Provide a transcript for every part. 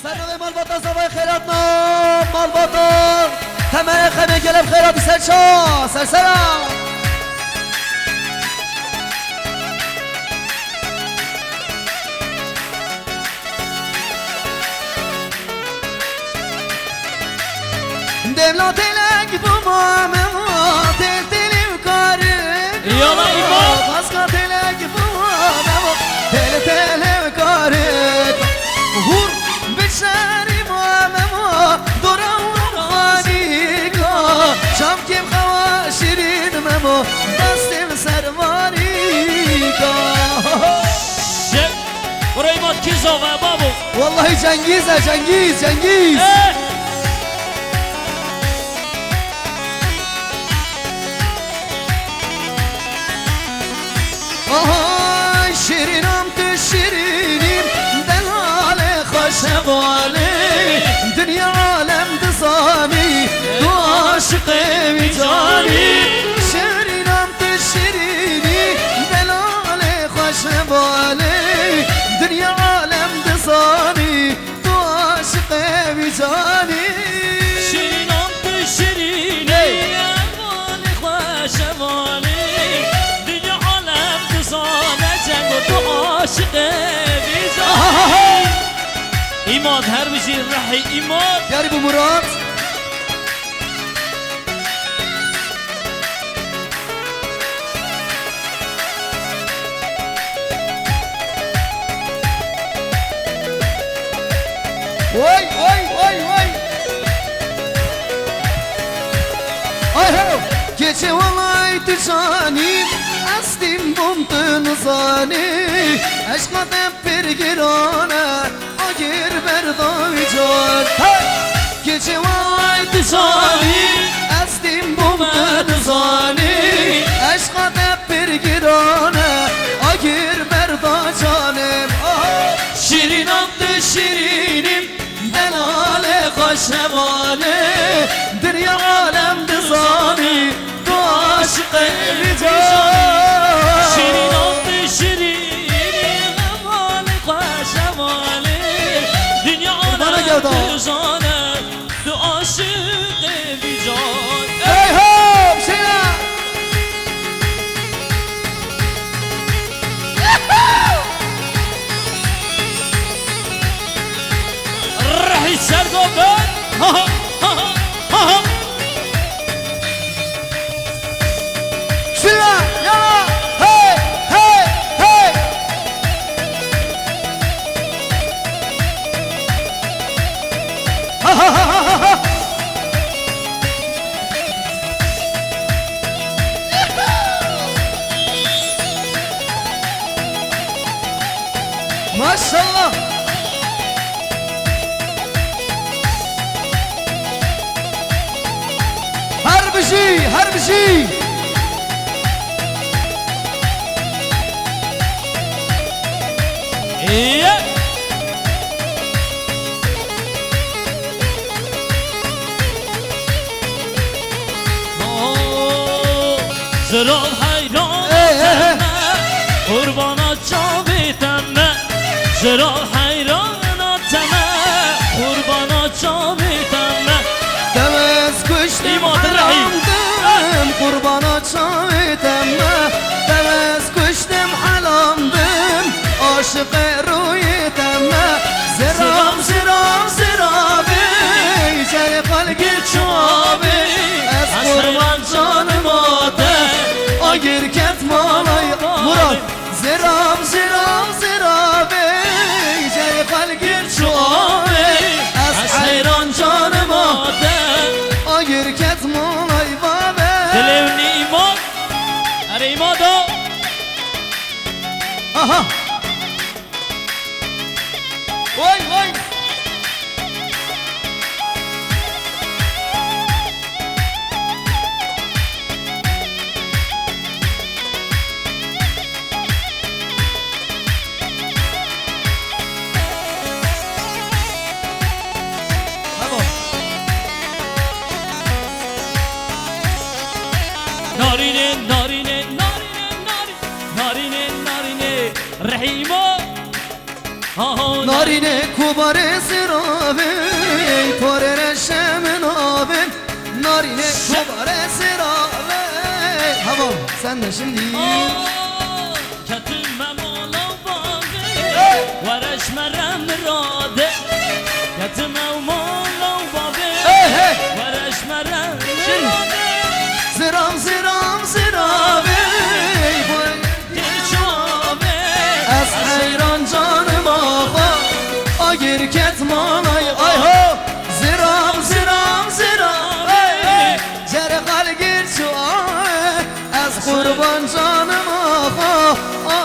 سلام مال باطن صباح خیراتنا مال باطن همه خمه گلم خیراتی سرشا سرسرم دملا تلک بومامه تل تلی کاری یالا ایمان پاسکا تلک بومامه تل تلی کاری هور بشری مامه دورم خانی کا شام کم خوا شیرین ممو دستم سرواری کا شب برو ایمان کی زاوه بابو والله جنگیزه جنگیز آهای شیرینم تو شیرینیم دلال خوشبالی دنیا عالم دزامی تو عاشق ویجانی شیرینم تو شیرینی دلال خوشبالی دنیا عالم دزامی تو عاشق ویجانی شیرینم تو شیرینی دلال خوشبالی عاشق بیزاری ایمان هر بشی رحی ایمان یاری بو مراد وای آهو گece والای تو جانی استیم بومتو نزانی عشقات پرگرانه آگیر بردای جان گece والای تو جانی استیم بومتو نزانی عشقات پرگرانه آگیر بردا جانم شیرینم تو شیرینیم دلال خوشماله دنیا عالم دزانی تو عاشق بیجان شیرینم تو شیرینیم دلال خوشماله دنیا عالم دزانه تو عاشق بیجان ای هوب شیرا رحی سرگوبن شیرا یالا هی ماشاءالله هر بشي إيه زرال حيران قربانا جاویدم زرال حیران قربانا جاویدم دمز کشتیم حرامدم قربانا جاویدم دمز کشتیم حرامدم عاشق رویدم زرابی جای قلقی چوابی از قربان جانم آده آگیر کت مالای مراد زرابی جای قلقی چوابی از حیران جانم آده آگیر کت مالای بابه دلونی ایمان اره ایمان دو آها وای رحیما نارینه کوبار سرابه تور رشم نابه نارینه کوبار سرابه هوا sen de şimdi Ketim memala babi Vareş merem rade Ketim memala babi Vareş merem rade Ziram ziram zirabe Geçabe Ez hayran canım ağa Agir ketman ay ho Ziram ziram zirabe Cerhal gir şu Ez kurban canım ağa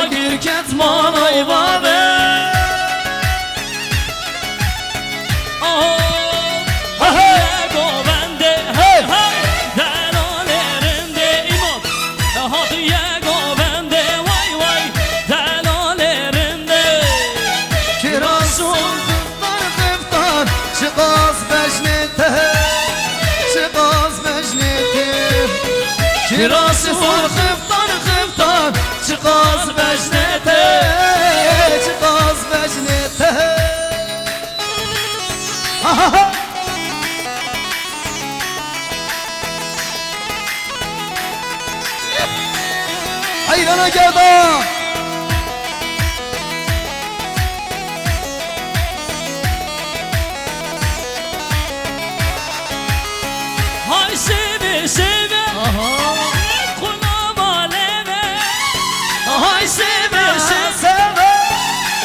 Agir ketman ay babe Kirası var xıftan Çıqaz vəcnətə Çıqaz vəcnətə Hayrana gəldə Hay seve seve Hay seve seve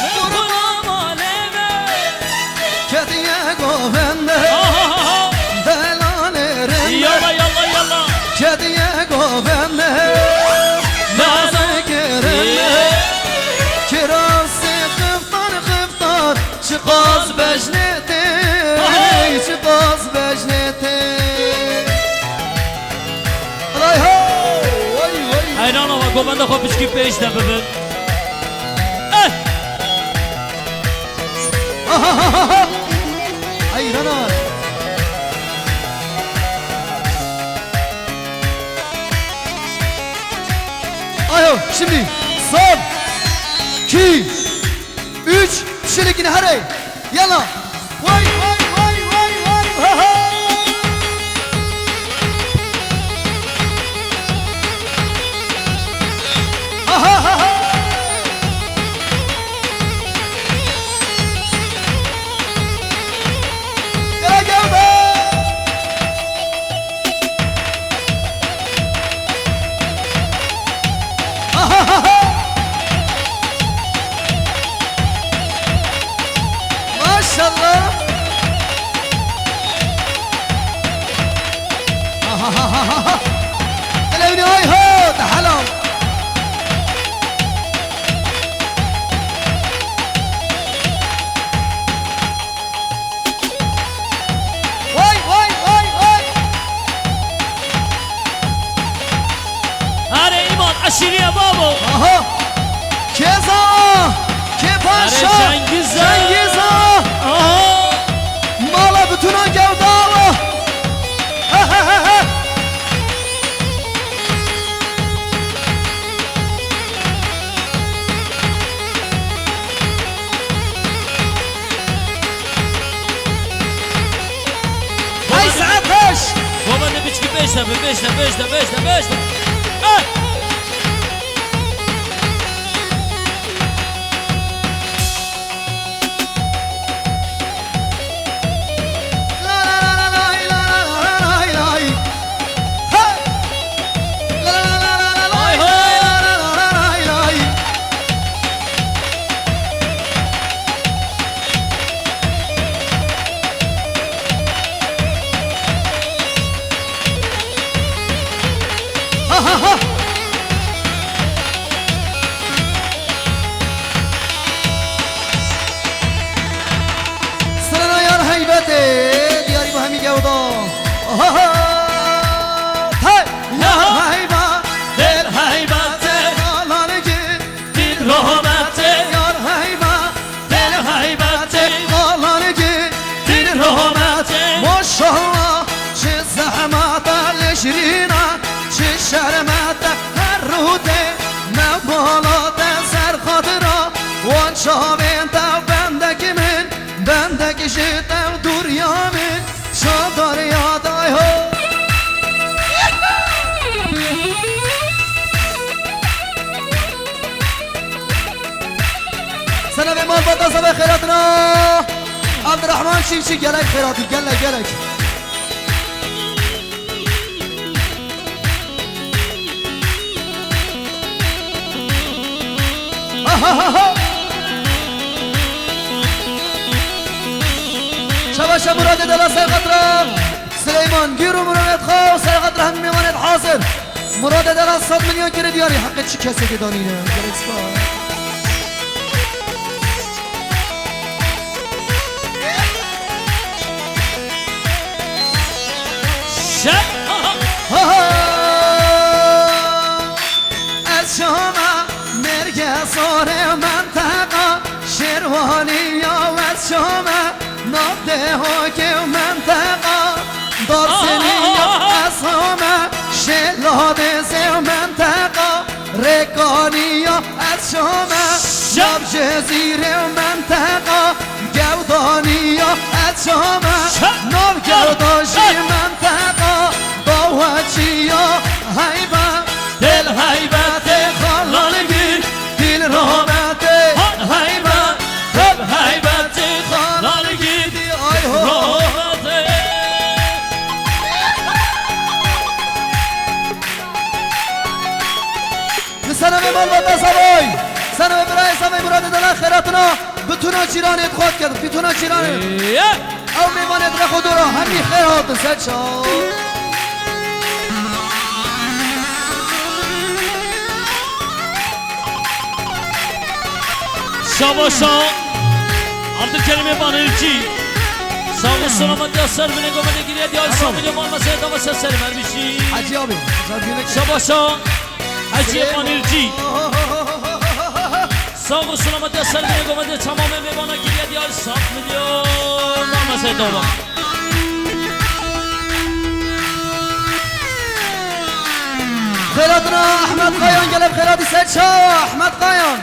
Kurban aleve Kediye govende Delanerinde Yalla yalla yalla Kediye govende Nazı gerinde Kirası xıftan Çıqaz vecneti Çıqaz vecneti Ay ho Hayran ova govende xob içki peşte bebek Hayrana Ayo şimdi son 2 3 kişilikini haray Yalla Vay vay vay vay vay ha ha ha ha Maşallah Elevni ay ho tahalam Vay vay vay vay Hare iman aşiriye babo Aha Keza Kepaşa Hare Cengiza Cengiza Mala bütüne gevdalı Hay saat 5 Govende biçki peşte beşte Sırana yar heybeti Diyari bu hemi gevda Hey ya heyba Del haybate Kalanı git Dil rahmete Yar heyba Del haybate Kalanı git Dil rahmete Maşallah Çi zahmata leşrina Çi şermete her ruhde Ne balada ser kadıra Wan şaventa من دکشتم دور یامه شادار یادای ها سلام مال با تصابه خیراتنا عبدالرحمن شیشی گلک خیراتی گلک شباشا مراد دلا سرقطرة سليمان گیرو مراد خو سرقطرة هم میماند حاضر مراد دلا 100 میلیون گیره دیاری حق چی کسی که دانینه از شما مرگ سار منطقه شیروانی یا از شما نابده ها که منطقه دارسنی یا از همه شلاده زی منطقه رکانی یا از شما شب جزیره منطقه گودانی یا از شما نام گوداشی منطقه باوچی یا حیبت دل حیبت خالانگی دل رحمت حیبت دل حیبت خالانگی دی آی هو سنم مال با تصابای سنم برای سمای مراد دلان خیراتنا بتونا چیرانت خود کرد بتونا چیرانت او میماند رخو دورا همی خیرات سد شا شاباشا عبدالکریم بانرچی ساق و سلامت یا سر بینه گمده گیریه دیای ساقی مان مسیح دا مسیح سر مرمیشی حجی آبی شاباشا حجی بانرچی ساق و سلامت یا سر بینه گمده تمام میمانه گیریه دیای 100 میلیون مان مسیح دا با خیراتنا احمد قایان گلب خیراتی سد شا احمد قایان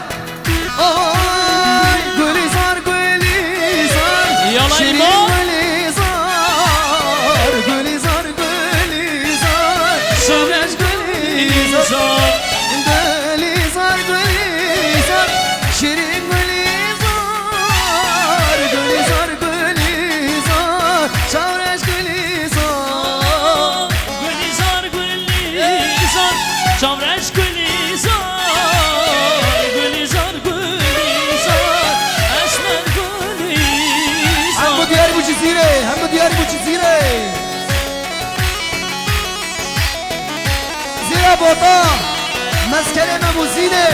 آی گلیزار گلیزار یالا شیرین ایمان گلیزار گلیزار گلیزار شورش گلیزار گلیزار گلیزار شیرین گلیزار گلیزار گلیزار شورش گلیزار گلیزار گلیزار شورش گلیزار هم دیاری بو جزیره زیرا باتا مسکن مموزینه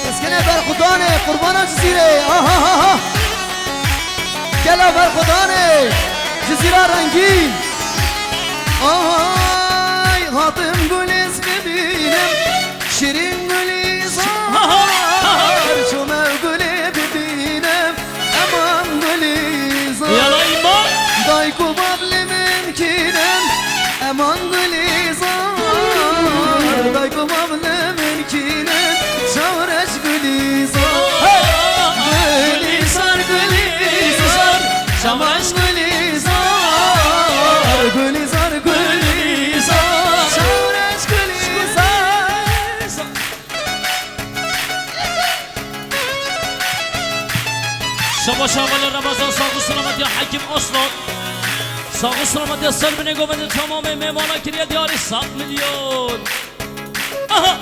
مسکن برخودانه قربانم جزیره گلا برخودانه جزیره رنگین آهای هاتم گلیز ببینم شیرین گلیزار شما گلی ببینم امان گلیزار یالا ایمان دایکو بابل منکینم امان گلیزار دایکو بابل منکینم شورش گلیزار گلیزار گلیزار شورش گلیزار گلیزار گلیزار شورش گلیزار شما شامل رمضان ساق و سلامت یا حکیم اصلا ساق و سلامت یا سر بینه گوبنده تمام میمانا کریه دیاری 100 میلیون آها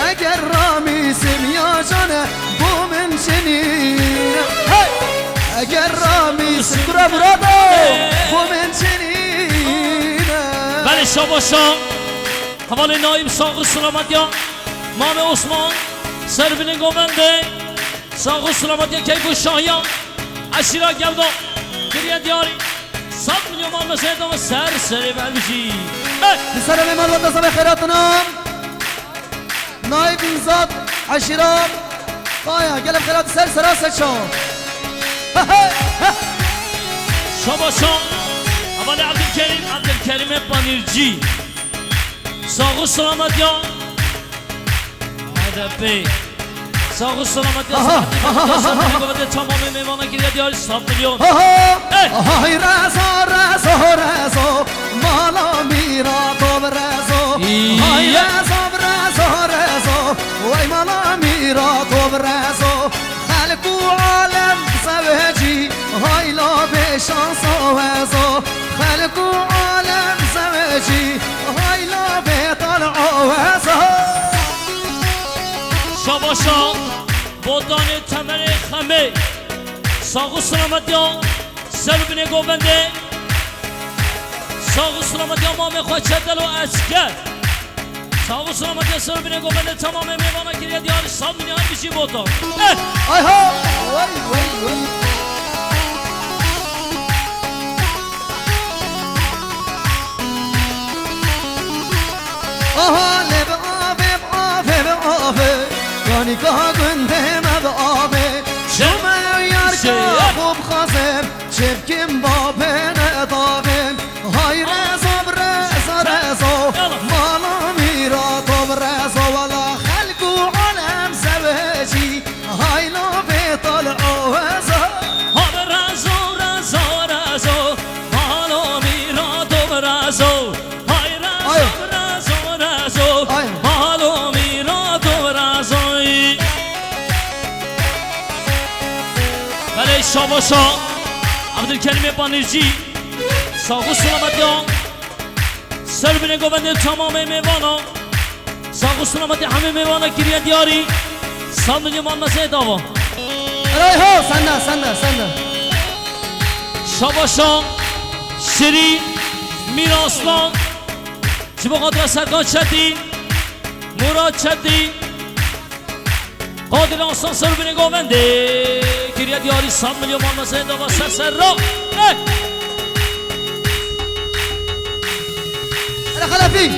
اگر رامی سم یا جانه بو من شنینه سکرا مرادو خومن چنینه بله شاباشا حواله نایب ساق سلامتیا مام عثمان سربین گوونده ساق سلامتیا کیفو شاهیان عشیرا گودا گریه دیاری 100 میلیون مال مسیده و سر سری بلبشی سلام مال و دستم خیراتنا نایب زاد عشیرا بایا گلم خیرات سر سراسه شو شاباشا حواله عبدالکریم پانیرجی ساق سلامتیا هدفه ساق سلامتی تمام میوانه گریه دیاری 100 میلیون های رزو مالا میرا تو برزو های رزو وای مالا میرا تو برزو خلقو عالم سوجی های لا بشان سوزو خلقو عالم سوجی های لا بطل عوزو شاباشا بودان تمر خمه ساق سلامتی ها سربین گوونده ساق سلامتی ها مام خواه چدل و اسکر ساق سلامتی ها سربین گوونده تمام میوانه گریه دیاری 100 میلیون بیشی بودان آی ها وای آها لب آبه گانی که گنده مد آبه شما یار که خوب خاسم چپکم با بین دابم های رزو مالا میرا تو برزو والا خلقو عالم سوجی های لا بیطل عوزو های رزو مالا میرا تو برزو های رزو مالا میرا تو برزوی بله شاباشا عبدالکریم پانیرجی ساق سلامتی ها سربین گوونده تمام میوانا ساق سلامتی همه میوانا گریه دیاری 100 میلیون مان مسیح داوا ای ها سنده شاباشا شیرین میر اسلان چی بخاطر سرکان چدی مراد چدی قادر آسان سربین گوونده گریه دیاری 100 میلیون مان مسیح داوا سر را خلفی